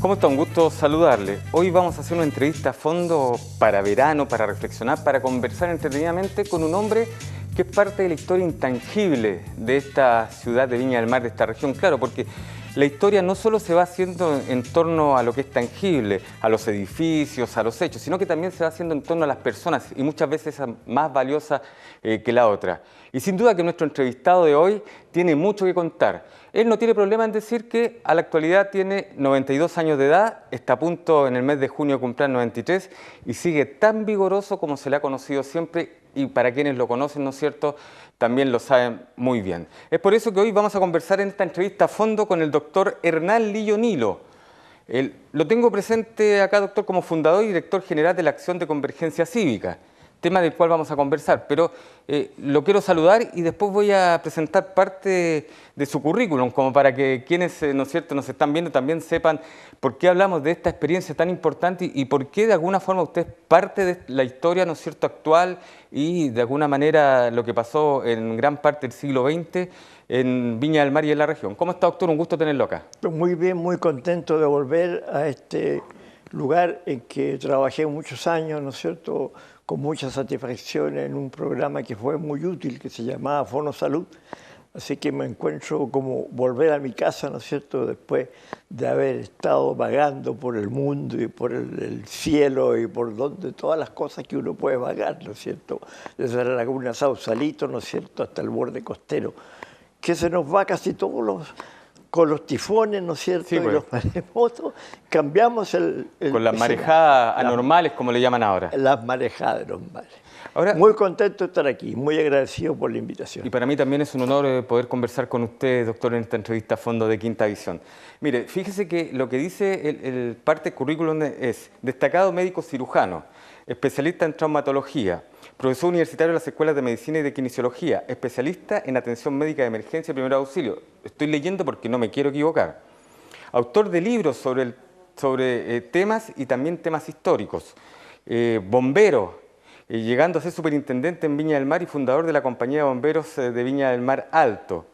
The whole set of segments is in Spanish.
¿Cómo está? Un gusto saludarle. Hoy vamos a hacer una entrevista a fondo para verano, para reflexionar, para conversar entretenidamente con un hombre que es parte de la historia intangible de esta ciudad de Viña del Mar, de esta región. Claro, porque la historia no solo se va haciendo en torno a lo que es tangible, a los edificios, a los hechos, sino que también se va haciendo en torno a las personas y muchas veces es más valiosa que la otra. Y sin duda que nuestro entrevistado de hoy tiene mucho que contar. Él no tiene problema en decir que a la actualidad tiene 92 años de edad, está a punto en el mes de junio de cumplir 93 y sigue tan vigoroso como se le ha conocido siempre, y para quienes lo conocen, ¿no es cierto?, también lo saben muy bien. Es por eso que hoy vamos a conversar en esta entrevista a fondo con el doctor Hernán Lillo Nilo. Lo tengo presente acá, doctor, como fundador y director general de la Acción de Convergencia Cívica, tema del cual vamos a conversar, pero lo quiero saludar y después voy a presentar parte de su currículum, como para que quienes, ¿no es cierto?, nos están viendo también sepan por qué hablamos de esta experiencia tan importante y por qué de alguna forma usted es parte de la historia, ¿no es cierto?, actual y de alguna manera lo que pasó en gran parte del siglo XX en Viña del Mar y en la región. ¿Cómo está, doctor? Un gusto tenerlo acá. Muy bien, muy contento de volver a este lugar en que trabajé muchos años, ¿no es cierto?, con mucha satisfacción en un programa que fue muy útil, que se llamaba Fono Salud. Así que me encuentro como volver a mi casa, ¿no es cierto?, después de haber estado vagando por el mundo y por el cielo y por donde todas las cosas que uno puede vagar, ¿no es cierto?, desde la laguna Sausalito, ¿no es cierto?, hasta el borde costero, que se nos va casi todos con los tifones, ¿no es cierto?, sí, pues, y los maremotos, cambiamos con las marejadas anormales, como le llaman ahora. Las marejadas anormales. Ahora, muy contento de estar aquí, muy agradecido por la invitación. Y para mí también es un honor poder conversar con usted, doctor, en esta entrevista a fondo de Quinta Visión. Mire, fíjese que lo que dice el parte del currículum es destacado médico cirujano, especialista en traumatología, profesor universitario de las escuelas de medicina y de kinesiología, especialista en atención médica de emergencia y primer auxilio. Estoy leyendo porque no me quiero equivocar. Autor de libros sobre temas y también temas históricos. Bombero, llegando a ser superintendente en Viña del Mar y fundador de la Compañía de Bomberos de Viña del Mar Alto.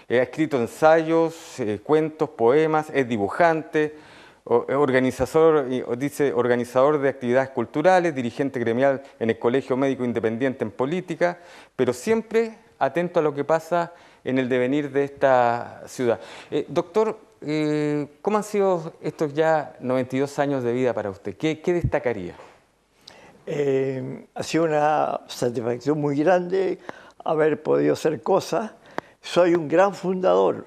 Ha escrito ensayos, cuentos, poemas, es dibujante, organizador de actividades culturales, dirigente gremial en el Colegio Médico Independiente en política, pero siempre atento a lo que pasa en el devenir de esta ciudad. Doctor, ¿cómo han sido estos ya 92 años de vida para usted? ¿Qué destacaría? Ha sido una satisfacción muy grande haber podido hacer cosas. Soy un gran fundador.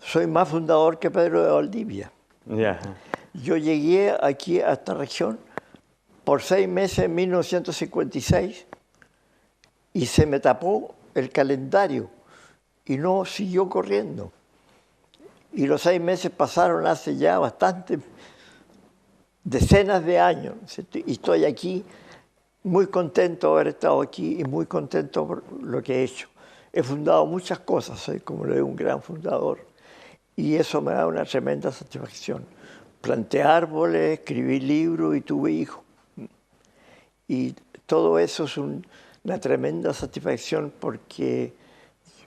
Soy más fundador que Pedro de Valdivia. Yeah. Yo llegué aquí a esta región por 6 meses en 1956 y se me tapó el calendario y no siguió corriendo. Y los 6 meses pasaron hace ya bastante, decenas de años, ¿cierto? Y estoy aquí muy contento de haber estado aquí y muy contento por lo que he hecho. He fundado muchas cosas, soy como le digo, un gran fundador, y eso me da una tremenda satisfacción. Planté árboles, escribí libros y tuve hijos. Y todo eso es una tremenda satisfacción porque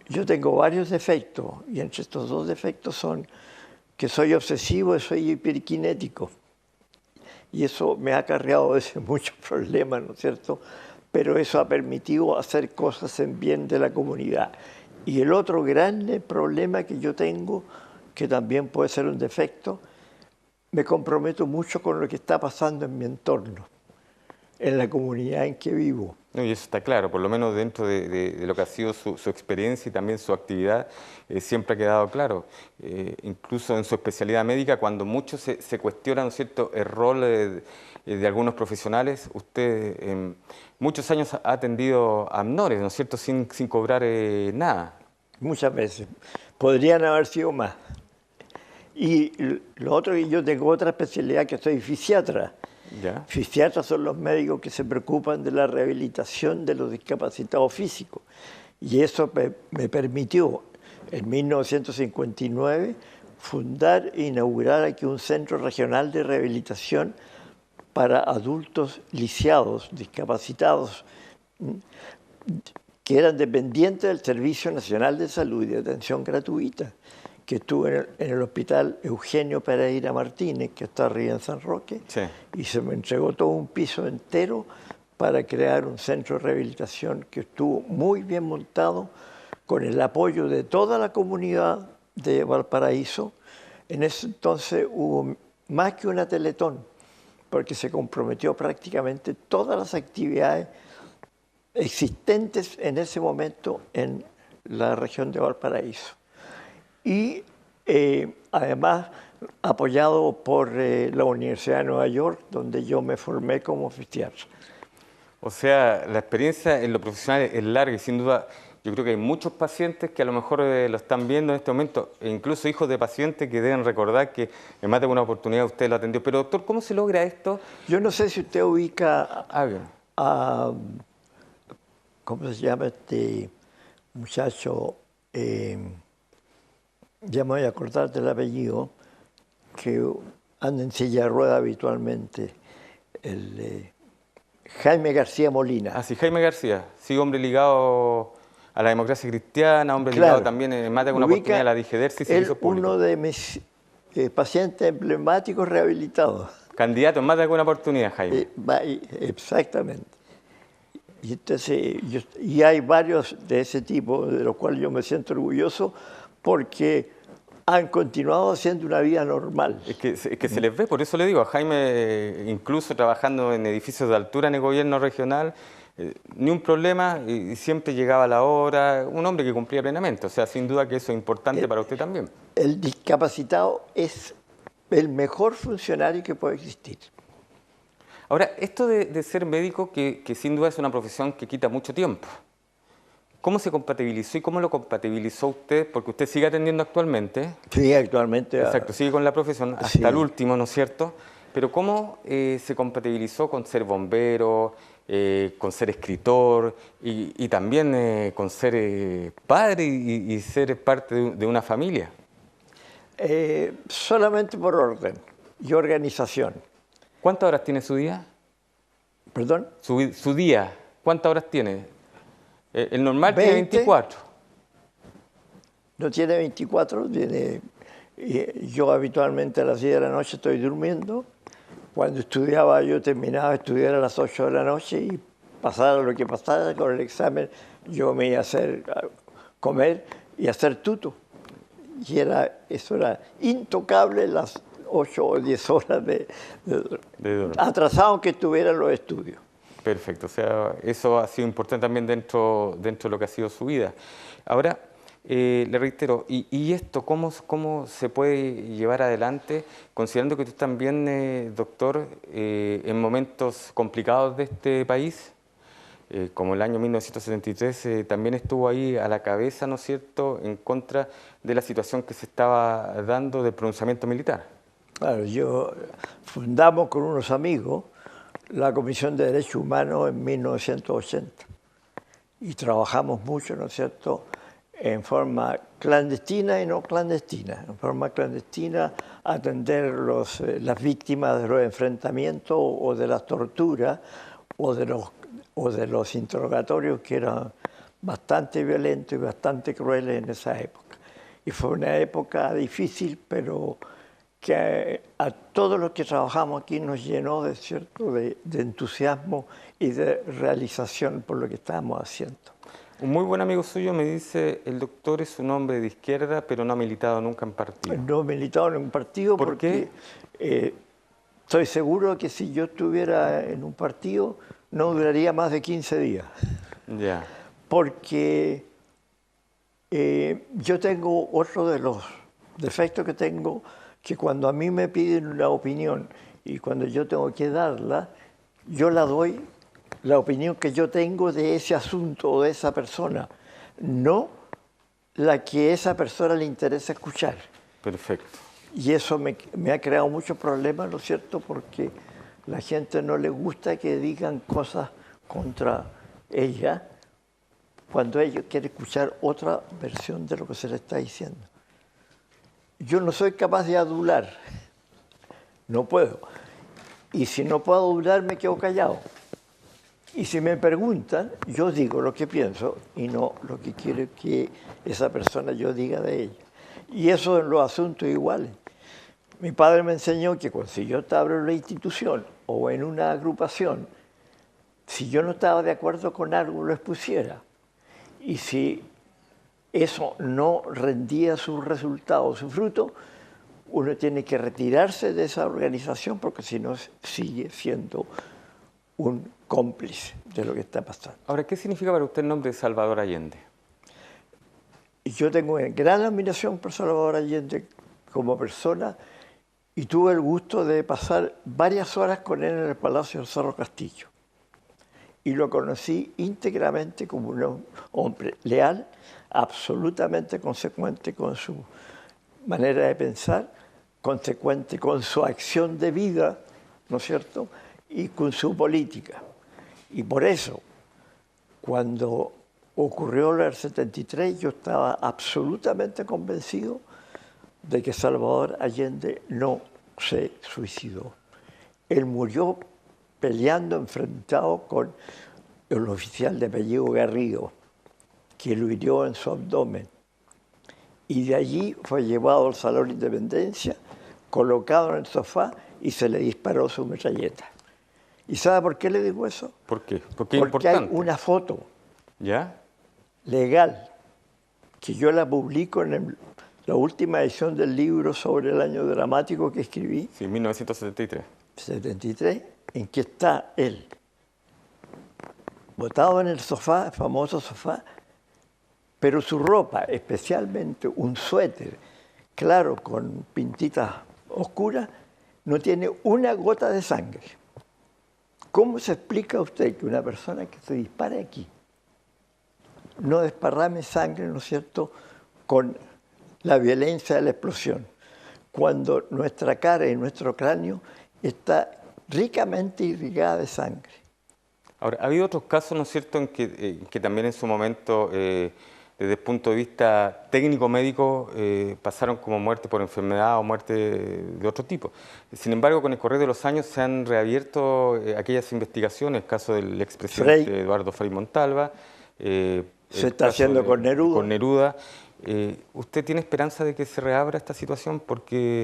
yo tengo varios defectos y entre estos 2 defectos son que soy obsesivo y soy hiperkinético. Y eso me ha acarreado a veces muchos problemas, ¿no es cierto? Pero eso ha permitido hacer cosas en bien de la comunidad. Y el otro grande problema que yo tengo, que también puede ser un defecto, me comprometo mucho con lo que está pasando en mi entorno, en la comunidad en que vivo. No, y eso está claro, por lo menos dentro de lo que ha sido su experiencia y también su actividad, siempre ha quedado claro. Incluso en su especialidad médica, cuando muchos se cuestionan, ¿no es cierto?, el rol de algunos profesionales, usted en muchos años ha atendido a menores, ¿no es cierto?, sin cobrar nada. Muchas veces. Podrían haber sido más. Y lo otro, que yo tengo otra especialidad, que soy fisiatra. ¿Ya? Fisiatras son los médicos que se preocupan de la rehabilitación de los discapacitados físicos. Y eso me permitió, en 1959, fundar e inaugurar aquí un centro regional de rehabilitación para adultos lisiados, discapacitados, que eran dependientes del Servicio Nacional de Salud y de Atención Gratuita, que estuve en el hospital Eugenio Pereira Martínez, que está arriba en San Roque, Sí. y se me entregó todo un piso entero para crear un centro de rehabilitación que estuvo muy bien montado, con el apoyo de toda la comunidad de Valparaíso. En ese entonces hubo más que una Teletón, porque se comprometió prácticamente todas las actividades existentes en ese momento en la región de Valparaíso. Y además apoyado por la Universidad de Nueva York, donde yo me formé como fisiatra. O sea, la experiencia en lo profesional es larga y sin duda yo creo que hay muchos pacientes que a lo mejor lo están viendo en este momento, e incluso hijos de pacientes que deben recordar que en más de una oportunidad usted lo atendió. Pero doctor, ¿cómo se logra esto? Yo no sé si usted ubica Bien. a ¿cómo se llama este muchacho? Ya me voy a acordar del apellido, que anda en silla de rueda habitualmente, Jaime García Molina. Ah, sí, Jaime García, sí, hombre ligado a la democracia cristiana, hombre Claro. ligado también en más de una oportunidad a la DIGEDERS y servicios públicos. Uno de mis pacientes emblemáticos rehabilitados. Candidato en más de alguna oportunidad, Jaime. Exactamente. Y, entonces, y hay varios de ese tipo, de los cuales yo me siento orgulloso, porque han continuado haciendo una vida normal. Es que se les ve, por eso le digo, a Jaime, incluso trabajando en edificios de altura en el gobierno regional, ni un problema y siempre llegaba a la hora, un hombre que cumplía plenamente, o sea, sin duda que eso es importante para usted también. El discapacitado es el mejor funcionario que puede existir. Ahora, esto de ser médico, que sin duda es una profesión que quita mucho tiempo, ¿cómo se compatibilizó y cómo lo compatibilizó usted? Porque usted sigue atendiendo actualmente. Sí, actualmente. Exacto, sigue con la profesión hasta sí. el último, ¿no es cierto? Pero ¿cómo se compatibilizó con ser bombero, con ser escritor y también con ser padre y ser parte de una familia? Solamente por orden y organización. ¿Cuántas horas tiene su día? ¿Perdón? Su día, ¿cuántas horas tiene? El normal 20. tiene 24. No tiene 24, yo habitualmente a las 10 de la noche estoy durmiendo. Cuando estudiaba yo terminaba de estudiar a las 8 de la noche y pasara lo que pasara con el examen, yo me iba a comer y hacer tuto. Y eso era intocable las 8 o 10 horas de atrasado aunque estuvieran los estudios. Perfecto, o sea, eso ha sido importante también dentro de lo que ha sido su vida. Ahora, le reitero, ¿y esto cómo se puede llevar adelante, considerando que tú también, doctor, en momentos complicados de este país, como el año 1973, también estuvo ahí a la cabeza, ¿no es cierto?, en contra de la situación que se estaba dando del pronunciamiento militar? Claro, fundamos con unos amigos la Comisión de Derechos Humanos en 1980 y trabajamos mucho, ¿no es cierto?, en forma clandestina y no clandestina. En forma clandestina atender las víctimas de los enfrentamientos o de las torturas o de los interrogatorios que eran bastante violentos y bastante crueles en esa época. Y fue una época difícil, pero que a todos los que trabajamos aquí nos llenó de entusiasmo y de realización por lo que estábamos haciendo. Un muy buen amigo suyo me dice, el doctor es un hombre de izquierda, pero no ha militado nunca en partido. No he militado en un partido porque estoy seguro que si yo estuviera en un partido no duraría más de 15 días. Ya. Porque yo tengo otro de los defectos que tengo, que cuando a mí me piden una opinión y cuando yo tengo que darla, yo la doy la opinión que yo tengo de ese asunto o de esa persona, no la que a esa persona le interesa escuchar. Perfecto. Y eso me ha creado muchos problemas, ¿no es cierto?, porque la gente no le gusta que digan cosas contra ella cuando ellos quieren escuchar otra versión de lo que se le está diciendo. Yo no soy capaz de adular, no puedo. Y si no puedo adular, me quedo callado. Y si me preguntan, yo digo lo que pienso y no lo que quiero que esa persona yo diga de ella. Y eso en los asuntos iguales. Mi padre me enseñó que cuando si yo estaba en una institución o en una agrupación, si yo no estaba de acuerdo con algo, lo expusiera. Y si eso no rendía sus resultados, su fruto, uno tiene que retirarse de esa organización porque si no sigue siendo un cómplice de lo que está pasando. Ahora, ¿qué significa para usted el nombre de Salvador Allende? Yo tengo una gran admiración por Salvador Allende como persona y tuve el gusto de pasar varias horas con él en el Palacio del Cerro Castillo. Y lo conocí íntegramente como un hombre leal, absolutamente consecuente con su manera de pensar, consecuente con su acción de vida, ¿no es cierto?, y con su política. Y por eso, cuando ocurrió el 73, yo estaba absolutamente convencido de que Salvador Allende no se suicidó. Él murió peleando, enfrentado con el oficial de apellido Garrido, que lo hirió en su abdomen. Y de allí fue llevado al Salón de Independencia, colocado en el sofá y se le disparó su metralleta. ¿Y sabe por qué le digo eso? ¿Por qué? Porque es Porque hay importante. una foto ¿Ya? legal que yo la publico en la última edición del libro sobre el año dramático que escribí, Sí, 1973. 73, en que está él botado en el sofá, el famoso sofá, pero su ropa, especialmente un suéter claro con pintitas oscuras, no tiene una gota de sangre. ¿Cómo se explica a usted que una persona que se dispare aquí no desparrame sangre, ¿no es cierto?, con la violencia de la explosión, cuando nuestra cara y nuestro cráneo está ricamente irrigada de sangre? Ahora, ha habido otros casos, ¿no es cierto?, en que también en su momento, desde el punto de vista técnico-médico, pasaron como muerte por enfermedad o muerte de otro tipo. Sin embargo, con el correr de los años se han reabierto aquellas investigaciones, el caso del expresidente Eduardo Frei Montalva, se está haciendo con Neruda. Con Neruda. ¿Usted tiene esperanza de que se reabra esta situación? Porque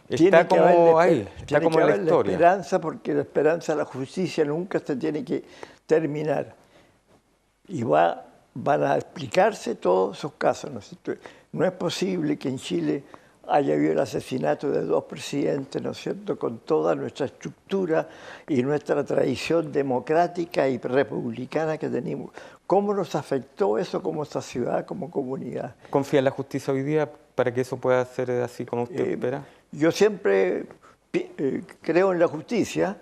está como ahí, está como en la historia. Esperanza, porque la esperanza de la justicia nunca se tiene que terminar. Y van a explicarse todos esos casos, ¿no es cierto? No es posible que en Chile haya habido el asesinato de dos presidentes, ¿no es cierto?, con toda nuestra estructura y nuestra tradición democrática y republicana que tenemos. ¿Cómo nos afectó eso como sociedad, como comunidad? ¿Confía en la justicia hoy día para que eso pueda ser así como usted espera? Yo siempre creo en la justicia,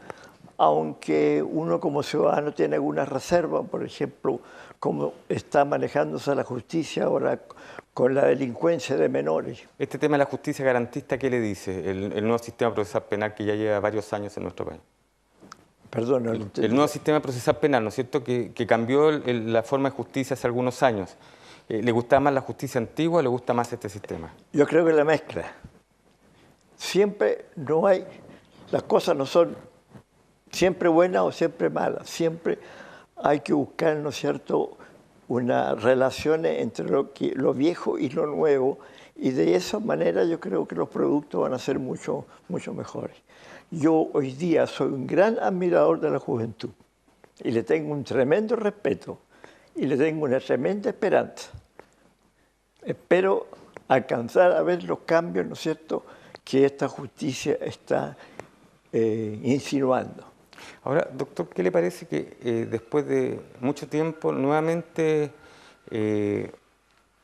aunque uno como ciudadano tiene algunas reservas, por ejemplo, cómo está manejándose la justicia ahora con la delincuencia de menores. Este tema de la justicia garantista, ¿qué le dice el nuevo sistema procesal penal que ya lleva varios años en nuestro país? Perdón, no el nuevo sistema procesal penal, ¿no es cierto?, que cambió la forma de justicia hace algunos años. ¿Le gustaba más la justicia antigua o le gusta más este sistema? Yo creo que la mezcla. Siempre no hay, las cosas no son siempre buenas o siempre malas. Siempre hay que buscar, ¿no es cierto?, unas relaciones entre lo viejo y lo nuevo, y de esa manera yo creo que los productos van a ser mucho mejores. Yo hoy día soy un gran admirador de la juventud y le tengo un tremendo respeto y le tengo una tremenda esperanza. Espero alcanzar a ver los cambios, ¿no es cierto?, que esta justicia está insinuando. Ahora, doctor, ¿qué le parece que después de mucho tiempo nuevamente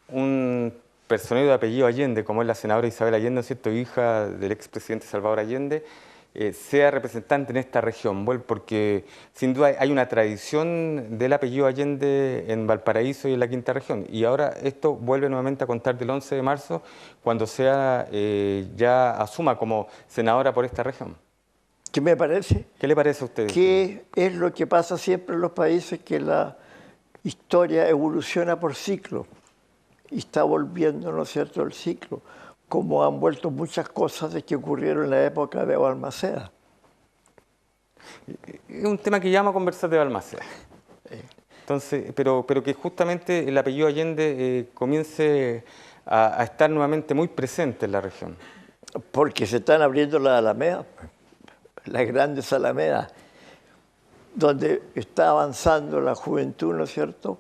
un personero de apellido Allende, como es la senadora Isabel Allende, ¿no es cierto?, hija del expresidente Salvador Allende, sea representante en esta región? Bueno, porque sin duda hay una tradición del apellido Allende en Valparaíso y en la Quinta Región, y ahora esto vuelve nuevamente a contar del 11 de marzo, cuando sea ya asuma como senadora por esta región. ¿Qué me parece? ¿Qué le parece a usted? Que es lo que pasa siempre en los países, que la historia evoluciona por ciclo y está volviendo, ¿no es cierto?, el ciclo, como han vuelto muchas cosas de que ocurrieron en la época de Balmaceda. Es un tema que llama a conversar de Balmaceda. Entonces, pero que justamente el apellido Allende comience a estar nuevamente muy presente en la región? Porque se están abriendo las alamedas, las grandes alamedas, donde está avanzando la juventud, ¿no es cierto?,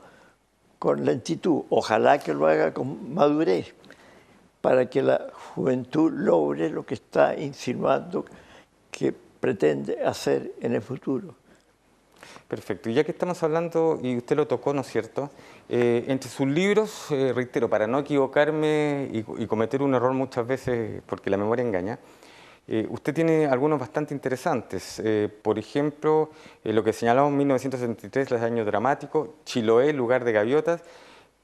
con lentitud. Ojalá que lo haga con madurez, para que la juventud logre lo que está insinuando que pretende hacer en el futuro. Perfecto. Y ya que estamos hablando, y usted lo tocó, ¿no es cierto? Entre sus libros, reitero, para no equivocarme y cometer un error muchas veces, porque la memoria engaña, usted tiene algunos bastante interesantes. Por ejemplo, lo que señalamos en 1973, Los años dramáticos, Chiloé, Lugar de gaviotas,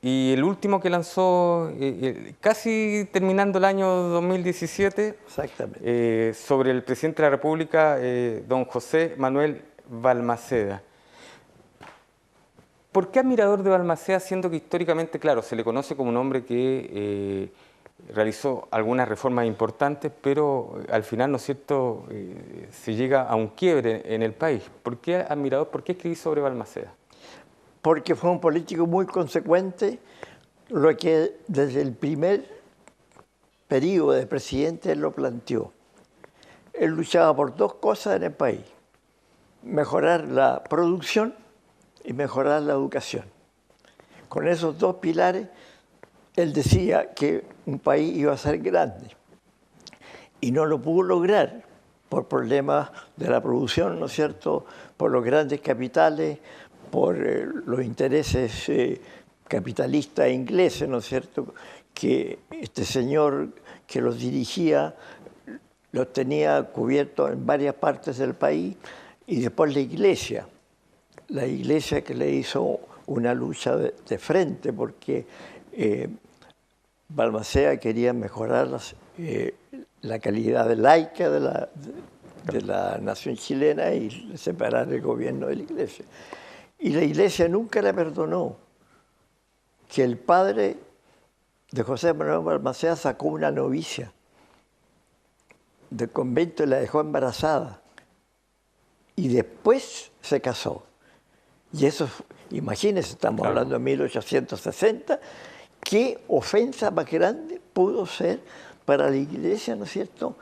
y el último que lanzó, casi terminando el año 2017, Exactamente. sobre el presidente de la República, don José Manuel Balmaceda. ¿Por qué admirador de Balmaceda, siendo que históricamente, claro, se le conoce como un hombre que realizó algunas reformas importantes, pero al final, ¿no es cierto?, se llega a un quiebre en el país? ¿Por qué admirador? ¿Por qué escribí sobre Balmaceda? Porque fue un político muy consecuente, lo que desde el primer periodo de presidente él lo planteó. Él luchaba por dos cosas en el país: mejorar la producción y mejorar la educación. Con esos dos pilares, él decía que un país iba a ser grande. Y no lo pudo lograr por problemas de la producción, ¿no es cierto?, por los grandes capitales, por los intereses capitalistas ingleses, ¿no es cierto?, que este señor que los dirigía los tenía cubiertos en varias partes del país, y después la iglesia que le hizo una lucha de frente, porque Balmaceda quería mejorar la calidad laica de la nación chilena y separar el gobierno de la iglesia. Y la iglesia nunca le perdonó que el padre de José Manuel Balmaceda sacó una novicia del convento y la dejó embarazada. Y después se casó. Y eso, imagínense, estamos hablando de 1860, qué ofensa más grande pudo ser para la iglesia, ¿no es cierto?,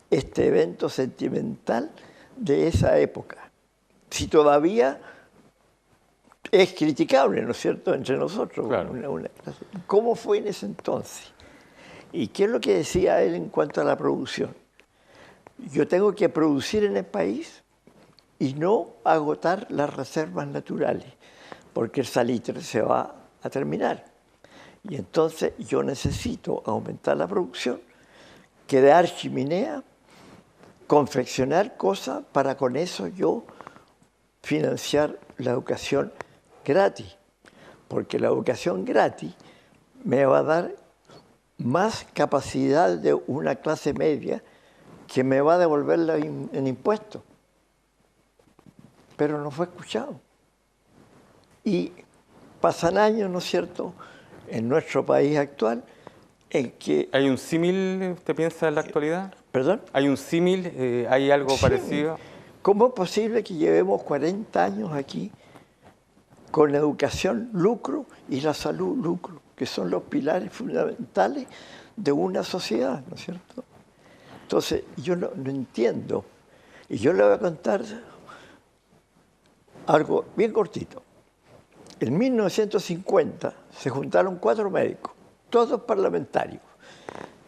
este evento sentimental de esa época. Si todavía es criticable, ¿no es cierto?, entre nosotros. Claro. ¿Cómo fue en ese entonces? ¿Y qué es lo que decía él en cuanto a la producción? Yo tengo que producir en el país y no agotar las reservas naturales, porque el salitre se va a terminar. Y entonces yo necesito aumentar la producción, crear chimenea, confeccionar cosas para con eso yo financiar la educación gratis, porque la educación gratis me va a dar más capacidad de una clase media que me va a devolverla en impuestos. Pero no fue escuchado. Y pasan años, ¿no es cierto?, en nuestro país actual, en que... ¿Hay un símil, usted piensa, en la actualidad? ¿Perdón? ¿Hay un símil? ¿Hay algo parecido? ¿Cómo es posible que llevemos 40 años aquí con la educación, lucro, y la salud, lucro, que son los pilares fundamentales de una sociedad, ¿no es cierto? Entonces, yo no entiendo. Y yo le voy a contar algo bien cortito. En 1950 se juntaron 4 médicos, todos parlamentarios,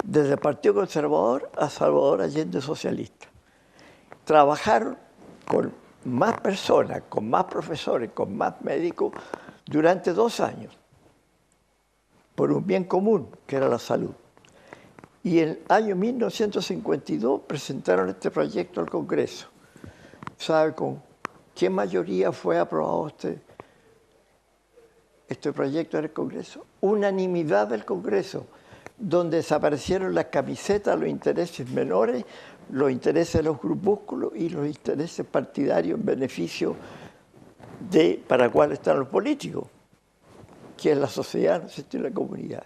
desde el Partido Conservador a Salvador Allende socialista. Trabajaron con más personas, con más profesores, con más médicos durante 2 años, por un bien común, que era la salud. Y en el año 1952 presentaron este proyecto al Congreso. ¿Sabe con qué mayoría fue aprobado este proyecto en el Congreso? Unanimidad del Congreso, donde desaparecieron las camisetas, los intereses menores, los intereses de los grupúsculos y los intereses partidarios en beneficio para cuál están los políticos, que es la sociedad, ¿no es cierto?, y la comunidad.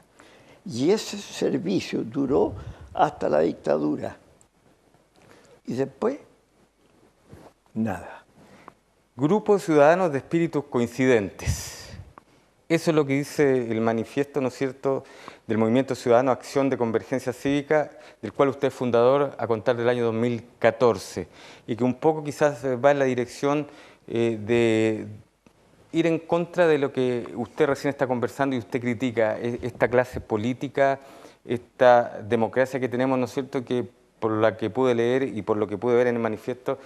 Y ese servicio duró hasta la dictadura. Y después, nada. Grupo de ciudadanos de espíritus coincidentes. Eso es lo que dice el manifiesto, ¿no es cierto?, del Movimiento Ciudadano Acción de Convergencia Cívica, del cual usted es fundador a contar del año 2014, y que un poco quizás va en la dirección de ir en contra de lo que usted recién está conversando y usted critica, esta clase política, esta democracia que tenemos, ¿no es cierto?, que por la que pude leer y por lo que pude ver en el manifiesto,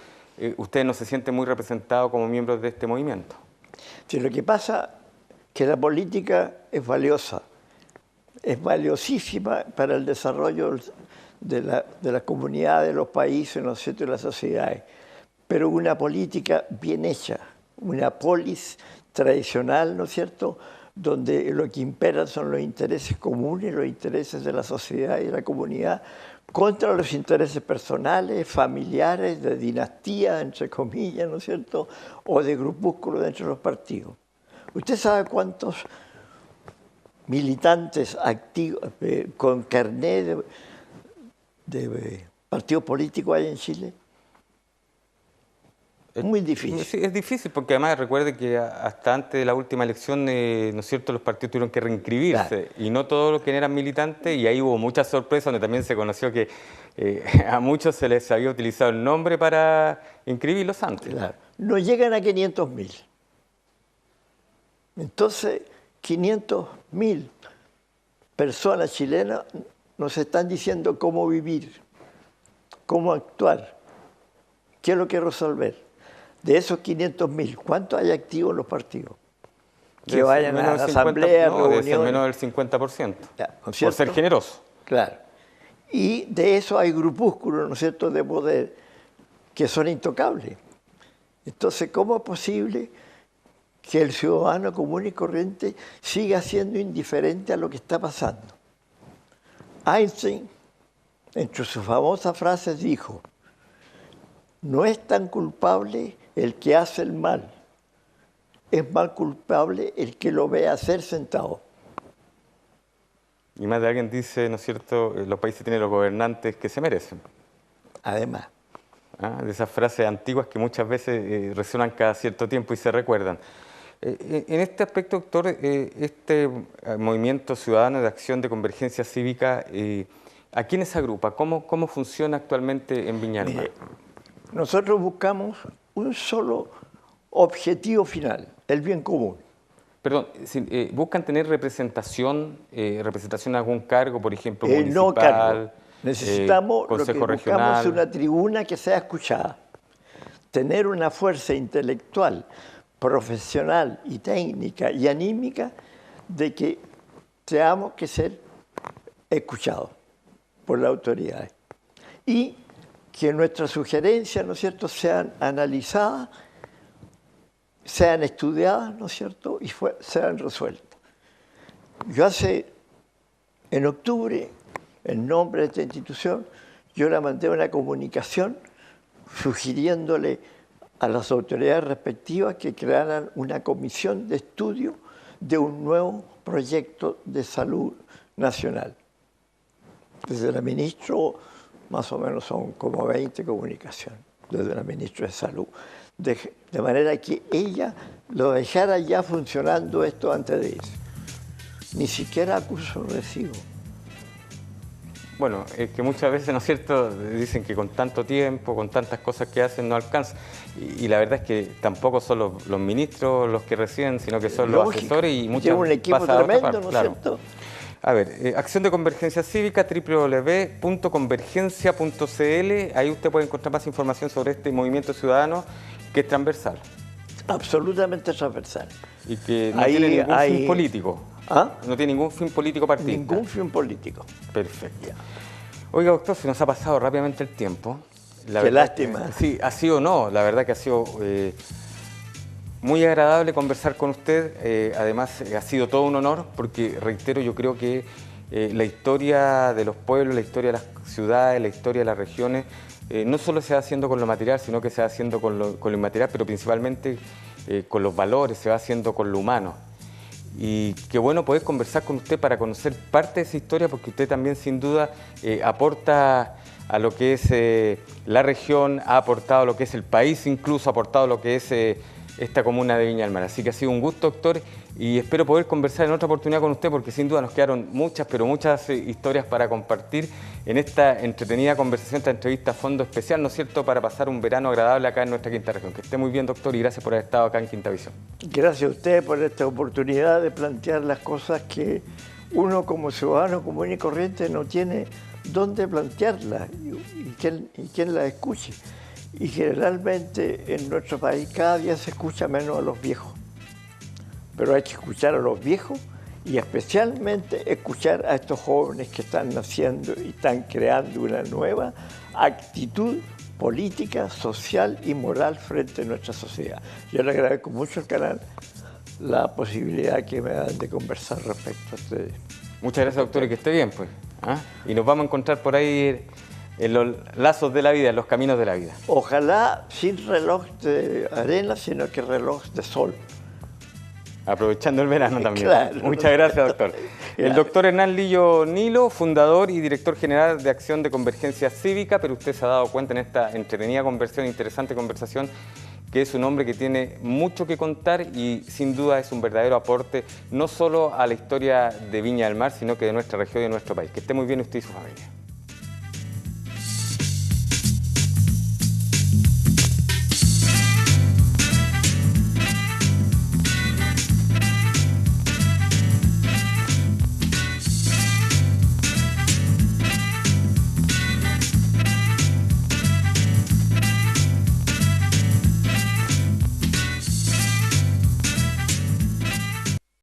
usted no se siente muy representado como miembro de este movimiento. Sí, lo que pasa es que la política es valiosa, es valiosísima para el desarrollo de la comunidad, de los países, ¿no es cierto?, y las sociedades. Pero una política bien hecha, una polis tradicional, ¿no es cierto?, donde lo que impera son los intereses comunes, los intereses de la sociedad y de la comunidad, contra los intereses personales, familiares, de dinastía, entre comillas, ¿no es cierto?, o de grupúsculos dentro de los partidos. ¿Usted sabe cuántos militantes activos con carnet de partido político hay en Chile? Es muy difícil. Sí, es difícil porque además recuerde que hasta antes de la última elección, ¿no es cierto?, los partidos tuvieron que reinscribirse, claro, y no todos los que eran militantes, y ahí hubo muchas sorpresas donde también se conoció que a muchos se les había utilizado el nombre para inscribirlos antes. Claro. No llegan a 500.000. Entonces, 500.000 personas chilenas nos están diciendo cómo vivir, cómo actuar, qué es lo que resolver. De esos 500.000, ¿cuántos hay activos en los partidos? Que vayan a la asamblea, reuniones. Menos del 50%, ya, ¿no es por ser generoso. Claro. Y de eso hay grupúsculos, ¿no es cierto?, de poder que son intocables. Entonces, ¿cómo es posible que el ciudadano común y corriente siga siendo indiferente a lo que está pasando? Einstein, entre sus famosas frases, dijo: no es tan culpable el que hace el mal, es más culpable el que lo ve hacer sentado. Y más de alguien dice, ¿no es cierto?, los países tienen los gobernantes que se merecen. Además. De esas frases antiguas que muchas veces resuenan cada cierto tiempo y se recuerdan. En este aspecto, doctor, este movimiento ciudadano de acción de convergencia cívica, ¿a quiénes agrupa? ¿Cómo funciona actualmente en Viña del Mar? Nosotros buscamos un solo objetivo final, el bien común. Perdón, ¿buscan tener representación en algún cargo, por ejemplo, municipal? No cargo. Necesitamos, consejo lo que regional. buscamos es una tribuna que sea escuchada. Tener una fuerza intelectual, profesional y técnica y anímica de que tengamos que ser escuchados por las autoridades. Y que nuestras sugerencias, ¿no es cierto?, sean analizadas, sean estudiadas, ¿no es cierto?, y sean resueltas. Yo en octubre, en nombre de esta institución, yo le mandé una comunicación sugiriéndole a las autoridades respectivas que crearan una comisión de estudio de un nuevo proyecto de salud nacional. Desde el ministro, más o menos son como 20 comunicaciones, desde la ministra de Salud, de manera que ella lo dejara ya funcionando esto antes de irse. Ni siquiera acuso recibo. Bueno, es que muchas veces, ¿no es cierto?, dicen que con tanto tiempo, con tantas cosas que hacen, no alcanza. Y la verdad es que tampoco son los ministros los que reciben, sino que son los asesores y muchas veces un equipo tremendo, ¿no es cierto? A ver, Acción de Convergencia Cívica, www.convergencia.cl. Ahí usted puede encontrar más información sobre este movimiento ciudadano que es transversal. Absolutamente transversal. Y que no tiene ningún fin político. ¿Ah? No tiene ningún fin político partidista. Ningún fin político. Perfecto. Oiga, doctor, se nos ha pasado rápidamente el tiempo. Qué lástima. Sí, ha sido no. La verdad que ha sido muy agradable conversar con usted. Además, ha sido todo un honor porque, reitero, yo creo que la historia de los pueblos, la historia de las ciudades, la historia de las regiones, no solo se va haciendo con lo material, sino que se va haciendo con lo inmaterial, pero principalmente con los valores, se va haciendo con lo humano. Y qué bueno poder conversar con usted para conocer parte de esa historia, porque usted también sin duda aporta a lo que es la región, ha aportado a lo que es el país, incluso ha aportado a lo que es esta comuna de Viña del Mar. Así que ha sido un gusto, doctor, y espero poder conversar en otra oportunidad con usted, porque sin duda nos quedaron muchas, pero muchas historias para compartir en esta entretenida conversación, esta entrevista a fondo especial, ¿no es cierto?, para pasar un verano agradable acá en nuestra quinta región. Que esté muy bien, doctor, y gracias por haber estado acá en Quinta Visión. Gracias a usted por esta oportunidad de plantear las cosas que uno como ciudadano común y corriente no tiene dónde plantearlas y quién las escuche. Y generalmente en nuestro país cada día se escucha menos a los viejos. Pero hay que escuchar a los viejos y especialmente escuchar a estos jóvenes que están naciendo y están creando una nueva actitud política, social y moral frente a nuestra sociedad. Yo le agradezco mucho al canal la posibilidad que me dan de conversar respecto a ustedes. Muchas gracias, doctor, y que esté bien, pues. Y nos vamos a encontrar por ahí en los lazos de la vida, en los caminos de la vida. Ojalá sin reloj de arena, sino que reloj de sol. Aprovechando el verano también. Claro. Muchas gracias, doctor. El doctor Hernán Lillo Nilo, fundador y director general de Acción de Convergencia Cívica, pero usted se ha dado cuenta en esta entretenida conversación, interesante conversación, que es un hombre que tiene mucho que contar y sin duda es un verdadero aporte no solo a la historia de Viña del Mar, sino que de nuestra región y de nuestro país. Que esté muy bien usted y su familia.